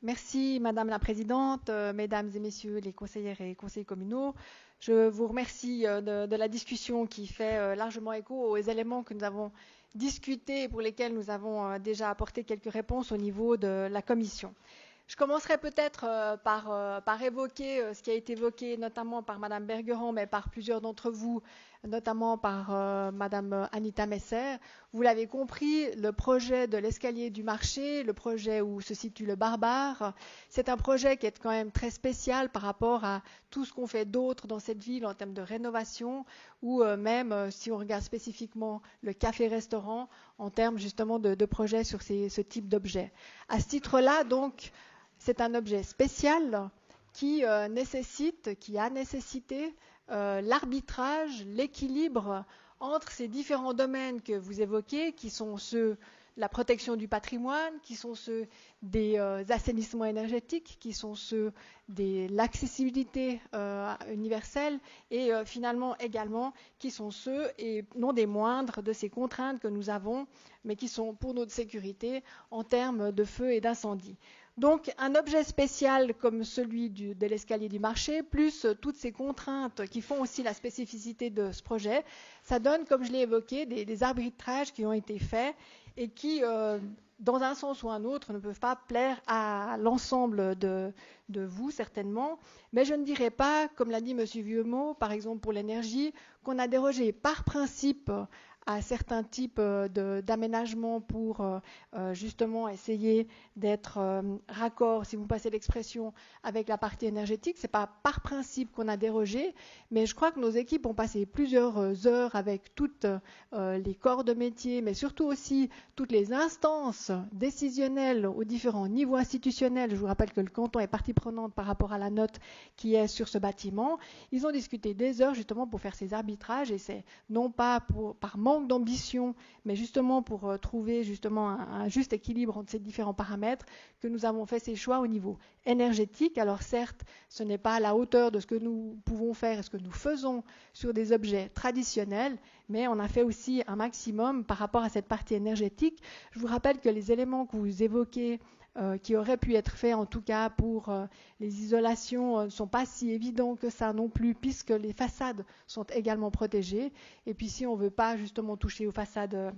Merci Madame la Présidente, Mesdames et Messieurs les conseillères et conseillers communaux. Je vous remercie de la discussion qui fait largement écho aux éléments que nous avons discutés et pour lesquels nous avons déjà apporté quelques réponses au niveau de la Commission. Je commencerai peut-être par évoquer ce qui a été évoqué notamment par Madame Bergeron, mais par plusieurs d'entre vous, notamment par Madame Anita Messer. Vous l'avez compris, le projet de l'escalier du marché, le projet où se situe le Barbare, c'est un projet qui est quand même très spécial par rapport à tout ce qu'on fait d'autre dans cette ville en termes de rénovation, ou même si on regarde spécifiquement le café-restaurant, en termes justement de projets sur ce type d'objet. À ce titre-là, donc, c'est un objet spécial qui a nécessité l'arbitrage, l'équilibre entre ces différents domaines que vous évoquez, qui sont ceux de la protection du patrimoine, qui sont ceux des assainissements énergétiques, qui sont ceux de l'accessibilité universelle et finalement également qui sont ceux, et non des moindres, de ces contraintes que nous avons, mais qui sont pour notre sécurité en termes de feu et d'incendie. Donc un objet spécial comme celui de l'escalier du marché, plus toutes ces contraintes qui font aussi la spécificité de ce projet, ça donne, comme je l'ai évoqué, des arbitrages qui ont été faits et qui, dans un sens ou un autre, ne peuvent pas plaire à l'ensemble de vous, certainement. Mais je ne dirais pas, comme l'a dit M. Vieuxmont, par exemple pour l'énergie, qu'on a dérogé par principe à certains types d'aménagements pour justement essayer d'être raccord, si vous passez l'expression, avec la partie énergétique. Ce n'est pas par principe qu'on a dérogé, mais je crois que nos équipes ont passé plusieurs heures avec toutes les corps de métier, mais surtout aussi toutes les instances décisionnelles aux différents niveaux institutionnels. Je vous rappelle que le canton est partie prenante par rapport à la note qui est sur ce bâtiment. Ils ont discuté des heures justement pour faire ces arbitrages, et c'est non pas par manque d'ambition, mais justement pour trouver justement un juste équilibre entre ces différents paramètres que nous avons fait ces choix au niveau énergétique. Alors certes, ce n'est pas à la hauteur de ce que nous pouvons faire et ce que nous faisons sur des objets traditionnels, mais on a fait aussi un maximum par rapport à cette partie énergétique. Je vous rappelle que les éléments que vous évoquez qui auraient pu être faits en tout cas pour les isolations ne sont pas si évidents que ça non plus, puisque les façades sont également protégées. Et puis si on ne veut pas justement toucher aux façades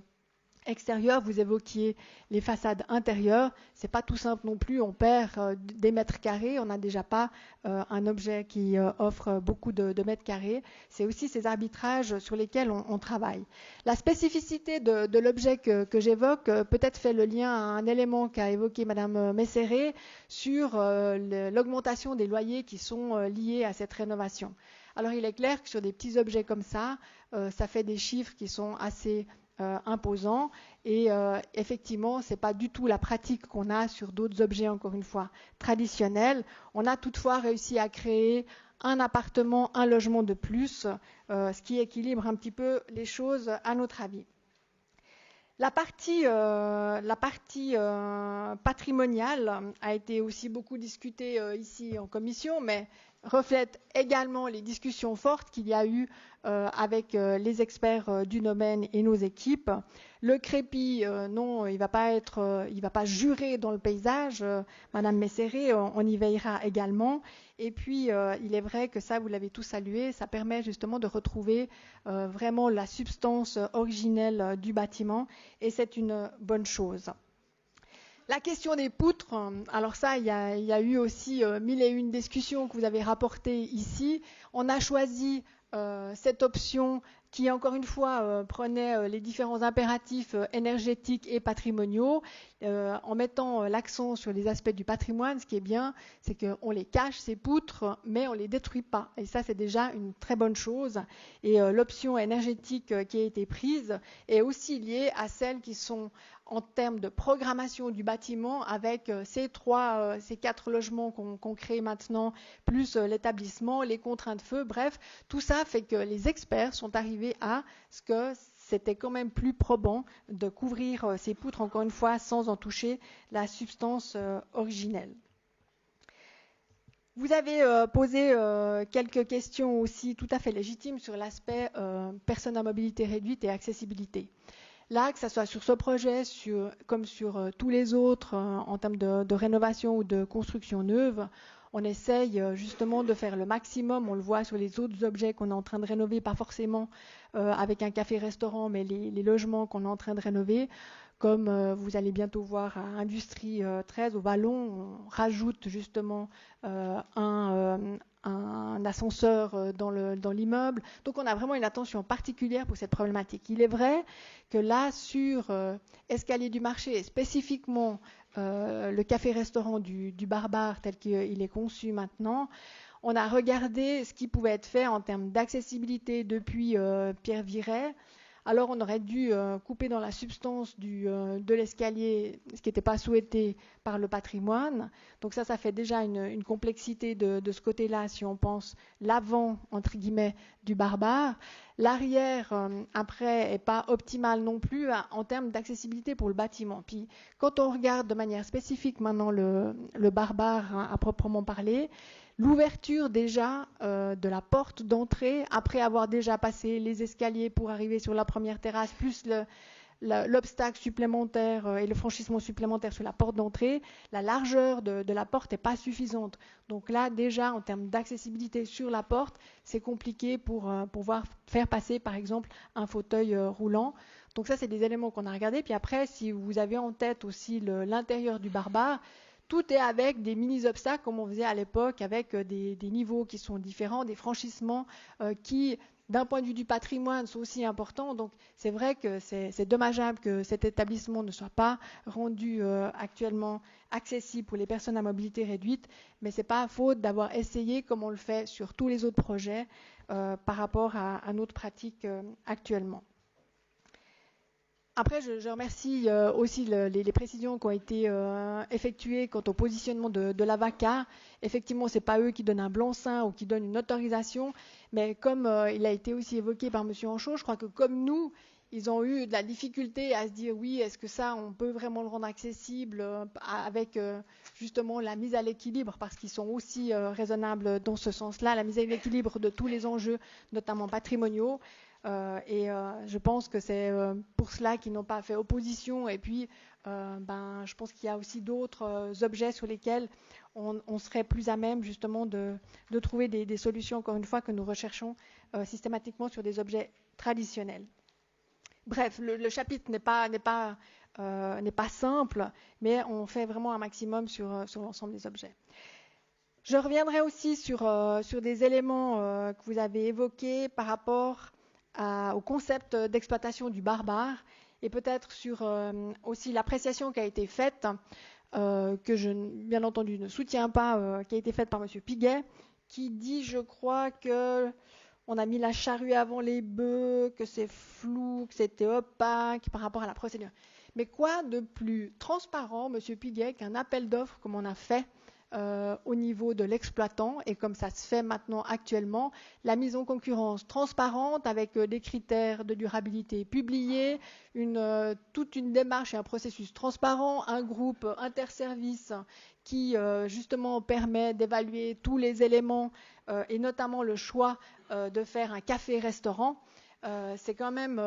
extérieures, vous évoquiez les façades intérieures, c'est pas tout simple non plus, on perd des mètres carrés, on n'a déjà pas un objet qui offre beaucoup de mètres carrés. C'est aussi ces arbitrages sur lesquels on travaille. La spécificité de l'objet que j'évoque peut-être fait le lien à un élément qu'a évoqué Madame Messeré sur l'augmentation des loyers qui sont liés à cette rénovation. Alors il est clair que sur des petits objets comme ça fait des chiffres qui sont assez imposant et effectivement c'est pas du tout la pratique qu'on a sur d'autres objets, encore une fois traditionnels. On a toutefois réussi à créer un appartement, un logement de plus, ce qui équilibre un petit peu les choses à notre avis. La partie patrimoniale a été aussi beaucoup discutée ici en commission, mais reflète également les discussions fortes qu'il y a eu avec les experts du domaine et nos équipes. Le crépi, non, il va pas jurer dans le paysage. Madame Messeré, on y veillera également. Et puis, il est vrai que ça, vous l'avez tous salué, ça permet justement de retrouver vraiment la substance originelle du bâtiment, et c'est une bonne chose. La question des poutres, alors ça, il y a eu aussi mille et une discussions que vous avez rapportées ici. On a choisi cette option qui, encore une fois, prenait les différents impératifs énergétiques et patrimoniaux, en mettant l'accent sur les aspects du patrimoine. Ce qui est bien, c'est qu'on les cache, ces poutres, mais on ne les détruit pas. Et ça, c'est déjà une très bonne chose. Et l'option énergétique qui a été prise est aussi liée à celles qui sont en termes de programmation du bâtiment, avec ces 4 logements qu'on crée maintenant, plus l'établissement, les contraintes de feu, bref, tout ça fait que les experts sont arrivés à ce que c'était quand même plus probant de couvrir ces poutres, encore une fois, sans en toucher la substance originelle. Vous avez posé quelques questions aussi tout à fait légitimes sur l'aspect personnes à mobilité réduite et accessibilité. Là, que ce soit sur ce projet, comme sur tous les autres, en termes de rénovation ou de construction neuve, on essaye justement de faire le maximum. On le voit sur les autres objets qu'on est en train de rénover, pas forcément avec un café-restaurant, mais les logements qu'on est en train de rénover. Comme vous allez bientôt voir à Industrie 13 au Vallon, on rajoute justement un ascenseur dans l'immeuble. Donc on a vraiment une attention particulière pour cette problématique. Il est vrai que là, sur Escalier du Marché, et spécifiquement le café-restaurant du Barbare tel qu'il est conçu maintenant, on a regardé ce qui pouvait être fait en termes d'accessibilité depuis Pierre Viret. Alors on aurait dû couper dans la substance de l'escalier, ce qui n'était pas souhaité par le patrimoine. Donc ça fait déjà une complexité de ce côté-là, si on pense l'avant, entre guillemets, du Barbare. L'arrière, après, n'est pas optimal non plus en termes d'accessibilité pour le bâtiment. Puis quand on regarde de manière spécifique maintenant le Barbare à proprement parler, l'ouverture déjà de la porte d'entrée, après avoir déjà passé les escaliers pour arriver sur la première terrasse, plus l'obstacle supplémentaire et le franchissement supplémentaire sur la porte d'entrée, la largeur de la porte n'est pas suffisante. Donc là, déjà, en termes d'accessibilité sur la porte, c'est compliqué pour pouvoir faire passer, par exemple, un fauteuil roulant. Donc ça, c'est des éléments qu'on a regardés. Puis après, si vous avez en tête aussi l'intérieur du Barbare, tout est avec des mini-obstacles comme on faisait à l'époque, avec des niveaux qui sont différents, des franchissements qui, d'un point de vue du patrimoine, sont aussi importants. Donc c'est vrai que c'est dommageable que cet établissement ne soit pas rendu actuellement accessible pour les personnes à mobilité réduite, mais ce n'est pas faute d'avoir essayé, comme on le fait sur tous les autres projets, par rapport à notre pratique actuellement. Après, je remercie aussi les précisions qui ont été effectuées quant au positionnement de la VACA. Effectivement, ce n'est pas eux qui donnent un blanc-seing ou qui donnent une autorisation, mais comme il a été aussi évoqué par M. Anchaud, je crois que comme nous, ils ont eu de la difficulté à se dire oui, est-ce que ça, on peut vraiment le rendre accessible avec justement la mise à l'équilibre, parce qu'ils sont aussi raisonnables dans ce sens-là, la mise à l'équilibre de tous les enjeux, notamment patrimoniaux. Je pense que c'est pour cela qu'ils n'ont pas fait opposition. Et puis, je pense qu'il y a aussi d'autres objets sur lesquels on serait plus à même justement de trouver des solutions, encore une fois, que nous recherchons systématiquement sur des objets traditionnels. Bref, le chapitre n'est pas simple, mais on fait vraiment un maximum sur l'ensemble des objets. Je reviendrai aussi sur des éléments que vous avez évoqués par rapport au concept d'exploitation du Barbare et peut-être sur aussi l'appréciation qui a été faite, que je, bien entendu, ne soutiens pas, qui a été faite par M. Piguet, qui dit, je crois, que on a mis la charrue avant les bœufs, que c'est flou, que c'était opaque par rapport à la procédure. Mais quoi de plus transparent, M. Piguet, qu'un appel d'offres comme on a fait au niveau de l'exploitant, et comme ça se fait maintenant actuellement, la mise en concurrence transparente avec des critères de durabilité publiés, toute une démarche et un processus transparent, un groupe interservice qui justement permet d'évaluer tous les éléments et notamment le choix de faire un café-restaurant. C'est quand même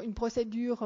une procédure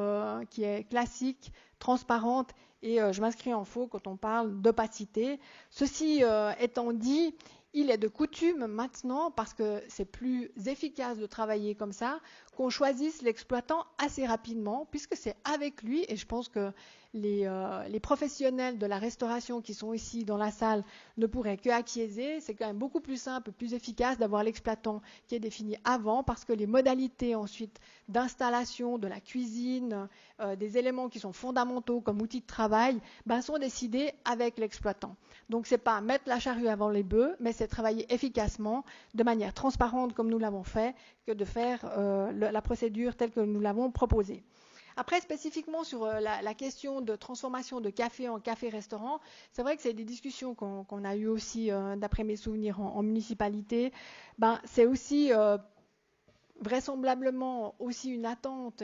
qui est classique, transparente, et je m'inscris en faux quand on parle d'opacité. Ceci étant dit, il est de coutume maintenant, parce que c'est plus efficace de travailler comme ça, qu'on choisisse l'exploitant assez rapidement, puisque c'est avec lui, et je pense que les professionnels de la restauration qui sont ici dans la salle ne pourraient que acquiescer. C'est quand même beaucoup plus simple, plus efficace d'avoir l'exploitant qui est défini avant, parce que les modalités ensuite d'installation de la cuisine, des éléments qui sont fondamentaux comme outils de travail, sont décidés avec l'exploitant. Donc c'est pas mettre la charrue avant les bœufs, mais c'est travailler efficacement, de manière transparente comme nous l'avons fait, que de faire la procédure telle que nous l'avons proposée. Après, spécifiquement sur la question de transformation de café en café-restaurant, c'est vrai que c'est des discussions qu'on a eues aussi, d'après mes souvenirs, en municipalité. C'est aussi vraisemblablement aussi une attente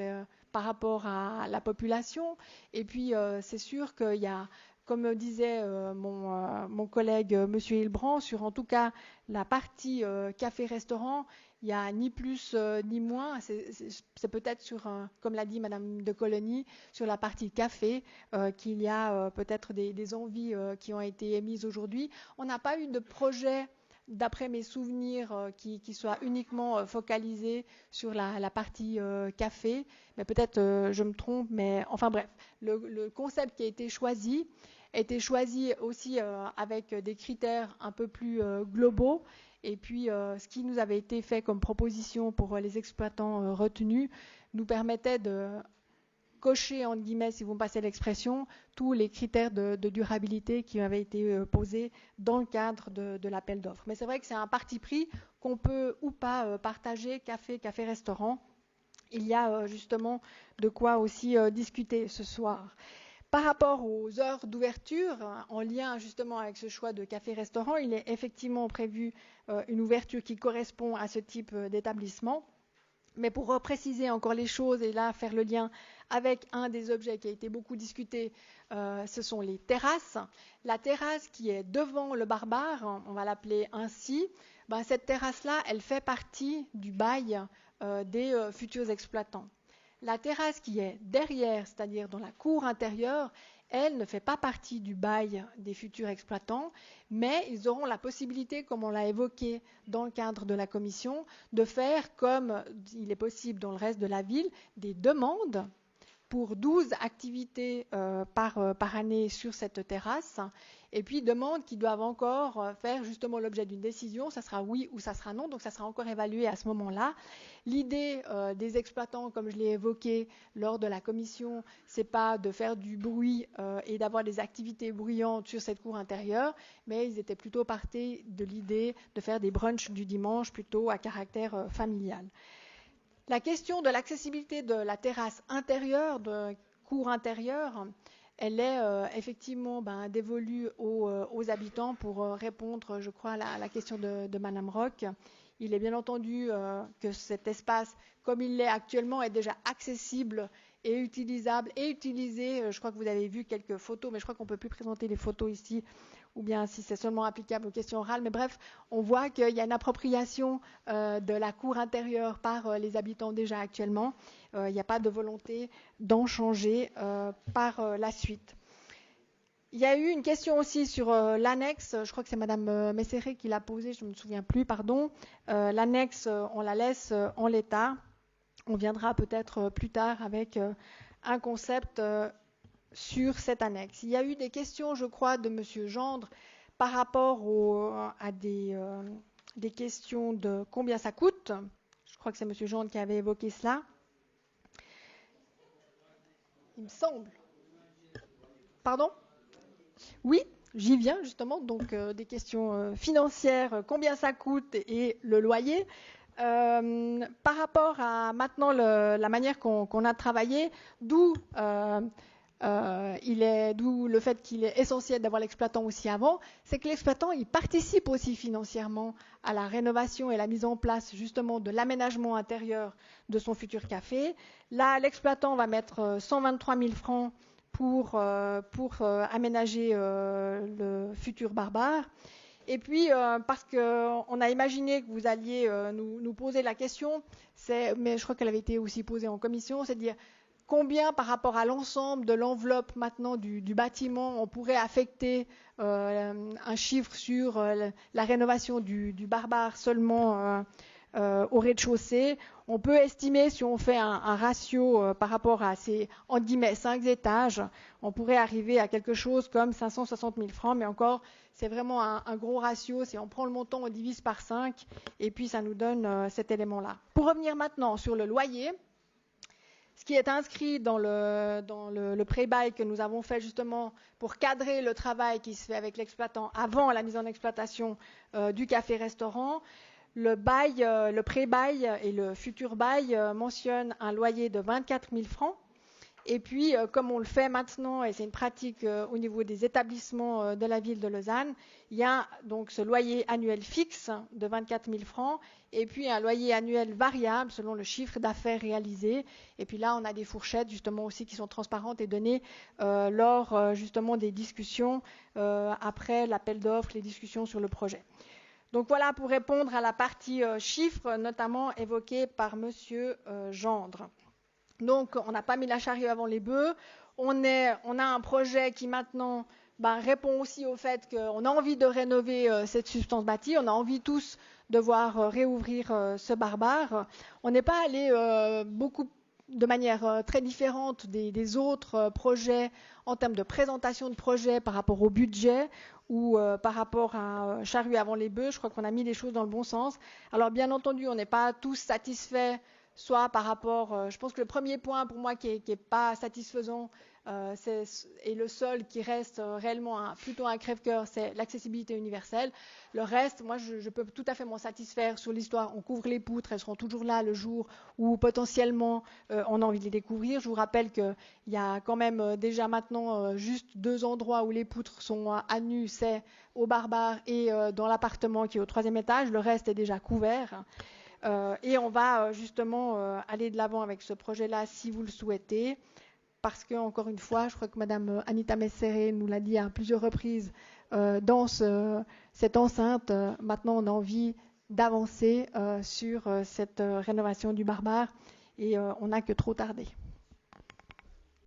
par rapport à la population. Et puis, c'est sûr qu'il y a comme disait mon collègue Monsieur Hilbrand, sur en tout cas la partie café-restaurant, il n'y a ni plus ni moins. C'est peut-être sur, comme l'a dit Madame de Cologny, sur la partie café qu'il y a peut-être des envies qui ont été émises aujourd'hui. On n'a pas eu de projet, d'après mes souvenirs, qui soit uniquement focalisé sur la partie café. Mais peut-être je me trompe, mais enfin bref, le concept qui a été choisi aussi avec des critères un peu plus globaux. Et puis, ce qui nous avait été fait comme proposition pour les exploitants retenus nous permettait de cocher, entre guillemets, si vous me passez l'expression, tous les critères de durabilité qui avaient été posés dans le cadre de l'appel d'offres. Mais c'est vrai que c'est un parti pris qu'on peut ou pas partager, café-restaurant. Il y a justement de quoi aussi discuter ce soir. Par rapport aux heures d'ouverture, en lien justement avec ce choix de café-restaurant, il est effectivement prévu une ouverture qui correspond à ce type d'établissement. Mais pour repréciser encore les choses et là faire le lien avec un des objets qui a été beaucoup discuté, ce sont les terrasses. La terrasse qui est devant le Barbare, on va l'appeler ainsi, cette terrasse-là, elle fait partie du bail des futurs exploitants. La terrasse qui est derrière, c'est-à-dire dans la cour intérieure, elle ne fait pas partie du bail des futurs exploitants, mais ils auront la possibilité, comme on l'a évoqué dans le cadre de la commission, de faire, comme il est possible dans le reste de la ville, des demandes pour 12 activités par année sur cette terrasse, et puis demandes qui doivent encore faire justement l'objet d'une décision, ça sera oui ou ça sera non, donc ça sera encore évalué à ce moment-là. L'idée des exploitants, comme je l'ai évoqué lors de la commission, c'est pas de faire du bruit et d'avoir des activités bruyantes sur cette cour intérieure, mais ils étaient plutôt partis de l'idée de faire des brunchs du dimanche plutôt à caractère familial. La question de l'accessibilité de la terrasse intérieure, de cour intérieure, elle est effectivement dévolue aux habitants pour répondre, je crois, à la question de Madame Roch. Il est bien entendu que cet espace, comme il l'est actuellement, est déjà accessible et utilisable et utilisé. Je crois que vous avez vu quelques photos, mais je crois qu'on ne peut plus présenter les photos ici, ou bien si c'est seulement applicable aux questions orales. Mais bref, on voit qu'il y a une appropriation de la cour intérieure par les habitants déjà actuellement. Il n'y a pas de volonté d'en changer par la suite. Il y a eu une question aussi sur l'annexe, je crois que c'est Madame Messeret qui l'a posée, je ne me souviens plus, pardon. L'annexe, on la laisse en l'état. On viendra peut-être plus tard avec un concept sur cette annexe. Il y a eu des questions, je crois, de Monsieur Gendre par rapport à des questions de combien ça coûte. Je crois que c'est Monsieur Gendre qui avait évoqué cela. Il me semble. Pardon ? Oui, j'y viens justement, donc des questions financières, combien ça coûte et le loyer. Par rapport à maintenant la manière qu'on a travaillé, d'où le fait qu'il est essentiel d'avoir l'exploitant aussi avant, c'est que l'exploitant il participe aussi financièrement à la rénovation et la mise en place justement de l'aménagement intérieur de son futur café. Là, l'exploitant va mettre 123 000 francs pour aménager le futur Barbare. Et puis, parce qu'on a imaginé que vous alliez nous poser la question, mais je crois qu'elle avait été aussi posée en commission, c'est de dire combien par rapport à l'ensemble de l'enveloppe maintenant du bâtiment on pourrait affecter un chiffre sur la rénovation du Barbare seulement au rez-de-chaussée. On peut estimer, si on fait un ratio par rapport à ces, entre guillemets, 5 étages, on pourrait arriver à quelque chose comme 560 000 francs, mais encore, c'est vraiment un gros ratio. Si on prend le montant, on divise par 5, et puis ça nous donne cet élément-là. Pour revenir maintenant sur le loyer, ce qui est inscrit dans le pré-bail que nous avons fait justement pour cadrer le travail qui se fait avec l'exploitant avant la mise en exploitation du café-restaurant, le pré-bail et le futur bail mentionnent un loyer de 24 000 francs Et puis, comme on le fait maintenant, et c'est une pratique au niveau des établissements de la ville de Lausanne, il y a donc ce loyer annuel fixe de 24 000 francs, et puis un loyer annuel variable selon le chiffre d'affaires réalisé. Et puis là, on a des fourchettes justement aussi qui sont transparentes et données lors justement des discussions après l'appel d'offres, les discussions sur le projet. Donc voilà pour répondre à la partie chiffres, notamment évoquée par Monsieur Gendre. Donc, on n'a pas mis la charrue avant les bœufs. On a un projet qui maintenant répond aussi au fait qu'on a envie de rénover cette substance bâtie. On a envie tous de voir réouvrir ce barbare. On n'est pas allé beaucoup de manière très différente des autres projets en termes de présentation de projet par rapport au budget ou par rapport à charrue avant les bœufs. Je crois qu'on a mis les choses dans le bon sens. Alors, bien entendu, on n'est pas tous satisfaits soit par rapport, je pense que le premier point pour moi qui est pas satisfaisant et le seul qui reste réellement plutôt un crève-cœur, c'est l'accessibilité universelle. Le reste, moi je peux tout à fait m'en satisfaire sur l'histoire. On couvre les poutres, elles seront toujours là le jour où potentiellement on a envie de les découvrir. Je vous rappelle qu'il y a quand même déjà maintenant juste 2 endroits où les poutres sont à nu, c'est au Barbare et dans l'appartement qui est au 3e étage. Le reste est déjà couvert. Et on va justement aller de l'avant avec ce projet-là si vous le souhaitez, parce que, encore une fois, je crois que Mme Anita Messere nous l'a dit à plusieurs reprises dans cette enceinte, maintenant on a envie d'avancer sur cette rénovation du Barbare et on n'a que trop tardé.